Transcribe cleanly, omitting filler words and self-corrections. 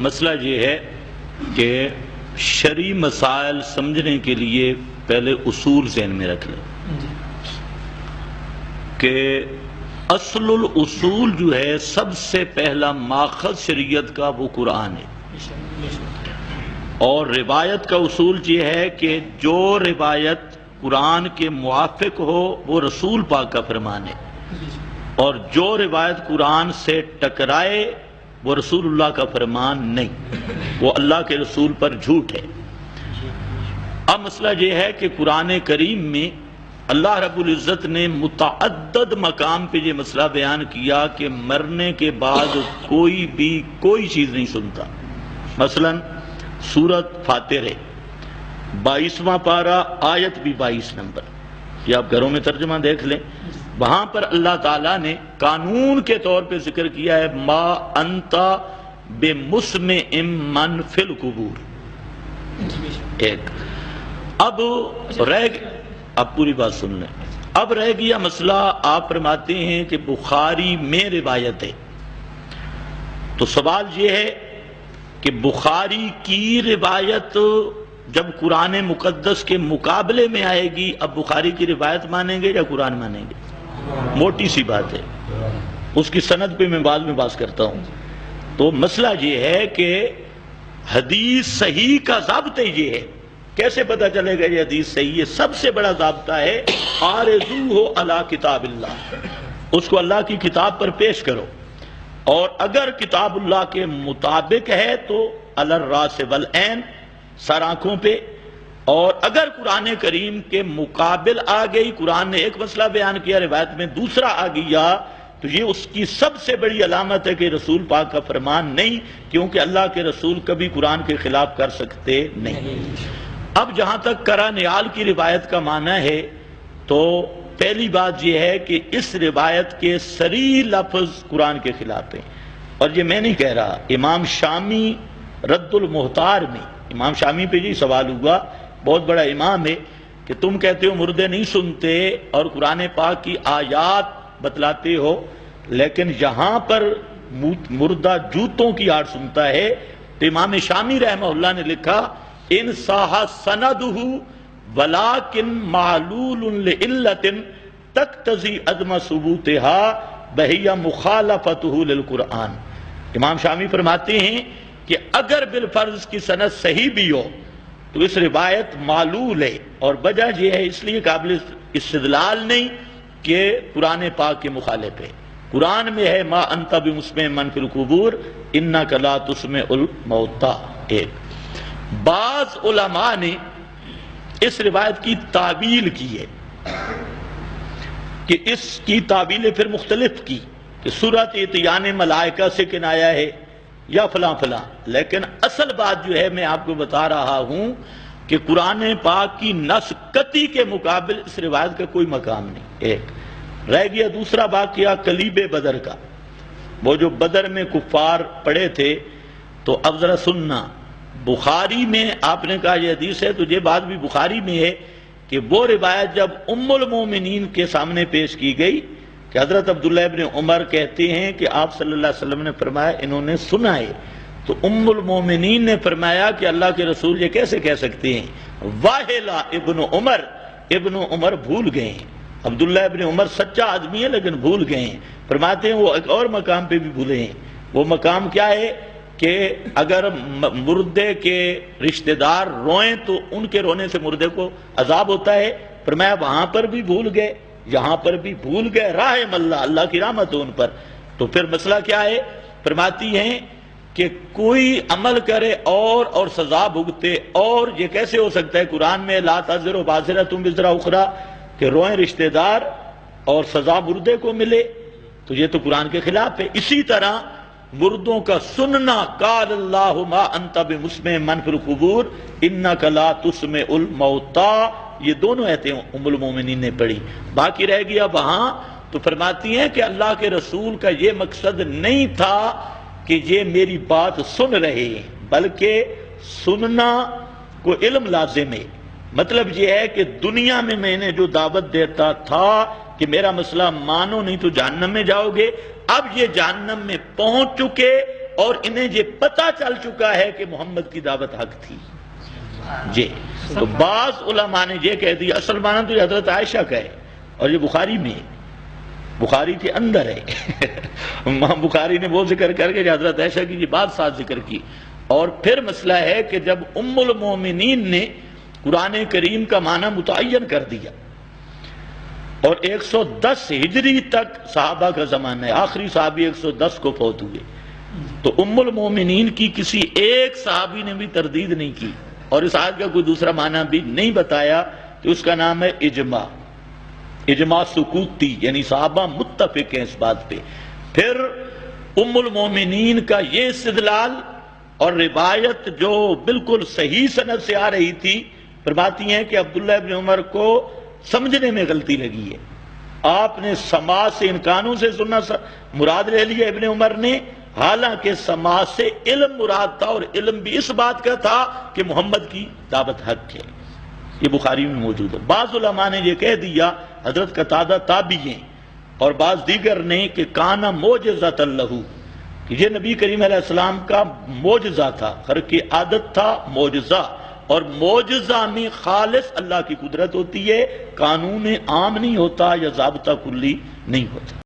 مسئلہ یہ ہے کہ شرعی مسائل سمجھنے کے لیے پہلے اصول ذہن میں رکھ لیں کہ اصل الاصول جو ہے سب سے پہلا ماخذ شریعت کا وہ قرآن ہے، اور روایت کا اصول یہ ہے کہ جو روایت قرآن کے موافق ہو وہ رسول پاک کا فرمان ہے، اور جو روایت قرآن سے ٹکرائے وہ رسول اللہ کا فرمان نہیں، وہ اللہ کے رسول پر جھوٹ ہے۔ اب مسئلہ یہ ہے کہ قرآن کریم میں اللہ رب العزت نے متعدد مقام پہ یہ مسئلہ بیان کیا کہ مرنے کے بعد کوئی چیز نہیں سنتا۔ مثلا سورۃ فاتر 22واں پارہ آیت بھی 22 نمبر، یہ آپ گھروں میں ترجمہ دیکھ لیں، وہاں پر اللہ تعالیٰ نے قانون کے طور پہ ذکر کیا ہے ما انت بمسمع من فی القبور۔ ایک اب پوری بات سن لیں، اب رہ گیا مسئلہ، آپ فرماتے ہیں کہ بخاری میں روایت ہے، تو سوال یہ ہے کہ بخاری کی روایت جب قرآن مقدس کے مقابلے میں آئے گی، اب بخاری کی روایت مانیں گے یا قرآن مانیں گے؟ موٹی سی بات ہے، اس کی سند پہ میں بعد میں بات کرتا ہوں۔ تو مسئلہ یہ ہے کہ حدیث صحیح کا ضابطہ یہ ہے، کیسے پتہ چلے گا یہ حدیث صحیح ہے؟ سب سے بڑا ضابطہ ہے عارضوہ علی کتاب اللہ، اس کو اللہ کی کتاب پر پیش کرو، اور اگر کتاب اللہ کے مطابق ہے تو علی الراس والعین، سر آنکھوں پہ، اور اگر قرآن کریم کے مقابل آ گئی، قرآن نے ایک مسئلہ بیان کیا، روایت میں دوسرا آ گیا، تو یہ اس کی سب سے بڑی علامت ہے کہ رسول پاک کا فرمان نہیں، کیونکہ اللہ کے رسول کبھی قرآن کے خلاف کر سکتے نہیں۔ اب جہاں تک کرانیال کی روایت کا معنی ہے، تو پہلی بات یہ ہے کہ اس روایت کے صریح لفظ قرآن کے خلاف ہیں، اور یہ میں نہیں کہہ رہا، امام شامی رد المحتار میں امام شامی پہ یہ سوال ہوا، بہت بڑا امام ہے، کہ تم کہتے ہو مردے نہیں سنتے اور قرآن پاک کی آیات بتلاتے ہو، لیکن یہاں پر مردہ جوتوں کی آڑ سنتا ہے، تو امام شامی رحمہ اللہ نے لکھا ان صح سندہ ولکن معلول لعلت تقتضی عدم ثبوتها بہی مخالفتہ للقرآن۔ امام شامی فرماتے ہیں کہ اگر بالفرض کی سند صحیح بھی ہو تو اس روایت معلول ہے، اور وجہ یہ ہے اس لیے قابل استدلال نہیں کہ قرآن پاک کے مخالف ہے۔ قرآن میں ہے ما انت بمسمع من فی القبور انک لا تسمع الموتى۔ ایک بعض علماء نے اس روایت کی تعویل کی ہے، کہ اس کی تعویل پھر مختلف کی، کہ سورۃ اتیان ملائکہ سے کنایا ہے یا فلاں فلاں، لیکن اصل بات جو ہے میں آپ کو بتا رہا ہوں کہ قرآن پاک کی نص قطعی کے مقابل اس روایت کا کوئی مقام نہیں۔ ایک رہ گیا دوسرا واقعہ کلیب بدر کا، وہ جو بدر میں کفار پڑے تھے، تو اب ذرا سننا، بخاری میں آپ نے کہا یہ حدیث ہے، تو یہ بات بھی بخاری میں ہے کہ وہ روایت جب ام المومنین کے سامنے پیش کی گئی کہ حضرت عبداللہ ابن عمر کہتے ہیں کہ آپ صلی اللہ علیہ وسلم نے فرمایا انہوں نے سنا ہے، تو ام المومنین نے فرمایا کہ اللہ کے رسول یہ کیسے کہہ سکتے ہیں؟ واہلا ابن عمر بھول گئے ہیں، عبداللہ ابن عمر سچا آدمی ہے لیکن بھول گئے ہیں۔ فرماتے ہیں وہ ایک اور مقام پہ بھی بھولے ہیں، وہ مقام کیا ہے کہ اگر مردے کے رشتہ دار روئیں تو ان کے رونے سے مردے کو عذاب ہوتا ہے، فرمایا وہاں پر بھی بھول گئے، یہاں پر بھی بھول گئے، رحم اللہ، اللہ کی رحمت ہو ان پر۔ تو پھر مسئلہ کیا ہے؟ فرماتی ہیں کہ کوئی عمل کرے اور سزا بھگتے، اور یہ کیسے ہو سکتا ہے؟ قرآن میں لا تزر وازرۃ وزر اخری، کہ روئیں رشتہ دار اور سزا مردے کو ملے، تو یہ تو قرآن کے خلاف ہے۔ اسی طرح مردوں کا سننا، قال اللہ ما انت بمسمع من فی القبور انک لا تسمع الموتى، یہ دونوں آیتیں ام المومنین نے پڑھی۔ باقی رہ گیا وہاں، تو فرماتی ہیں کہ اللہ کے رسول کا یہ مقصد نہیں تھا کہ یہ میری بات سن رہے ہیں، بلکہ سننا کو علم لازم ہے۔ مطلب یہ ہے کہ دنیا میں میں نے جو دعوت دیتا تھا کہ میرا مسئلہ مانو نہیں تو جہنم میں جاؤ گے، اب یہ جہنم میں پہنچ چکے، اور انہیں یہ پتہ چل چکا ہے کہ محمد کی دعوت حق تھی جی. تو بعض علماء نے یہ کہہ دیا اصل معنی تو یہ حضرت عائشہ کا ہے اور یہ بخاری میں بخاری کے اندر ہے. بخاری نے وہ ذکر کر کے حضرت عائشہ کی یہ بات ساتھ ذکر کی. اور پھر مسئلہ ہے کہ جب ام المومنین نے قرآن کریم کا معنی متعین کر دیا اور 110 ہجری تک صحابہ کا زمانہ ہے، آخری صحابی 110 کو فوت ہوئے، تو ام المومنین کی کسی ایک صحابی نے بھی تردید نہیں کی اور اس آیت کا کوئی دوسرا معنی بھی نہیں بتایا، تو اس کا نام ہے اجماع. اجماع سکوتی، یعنی صحابہ متفق ہیں اس بات پہ. پھر ام المومنین کا یہ استدلال اور روایت جو بالکل صحیح سند سے آ رہی تھی، فرماتی ہیں کہ عبداللہ ابن عمر کو سمجھنے میں غلطی لگی ہے، آپ نے سماع سے ان کانوں سے سننا مراد لے لیا ابن عمر نے، حالانکہ سماع سے علم مراد تھا، اور علم بھی اس بات کا تھا کہ محمد کی دعوت حق ہے. یہ بخاری میں موجود ہے. بعض علماء نے یہ کہہ دیا، حضرت قتادہ تابعی ہیں اور بعض دیگر نے، کہ کانا معجزۃ لہ، کہ یہ نبی کریم علیہ السلام کا معجزہ تھا، خرق عادت تھا معجزہ، اور معجزہ میں خالص اللہ کی قدرت ہوتی ہے، قانون عام نہیں ہوتا یا ضابطہ کلی نہیں ہوتا.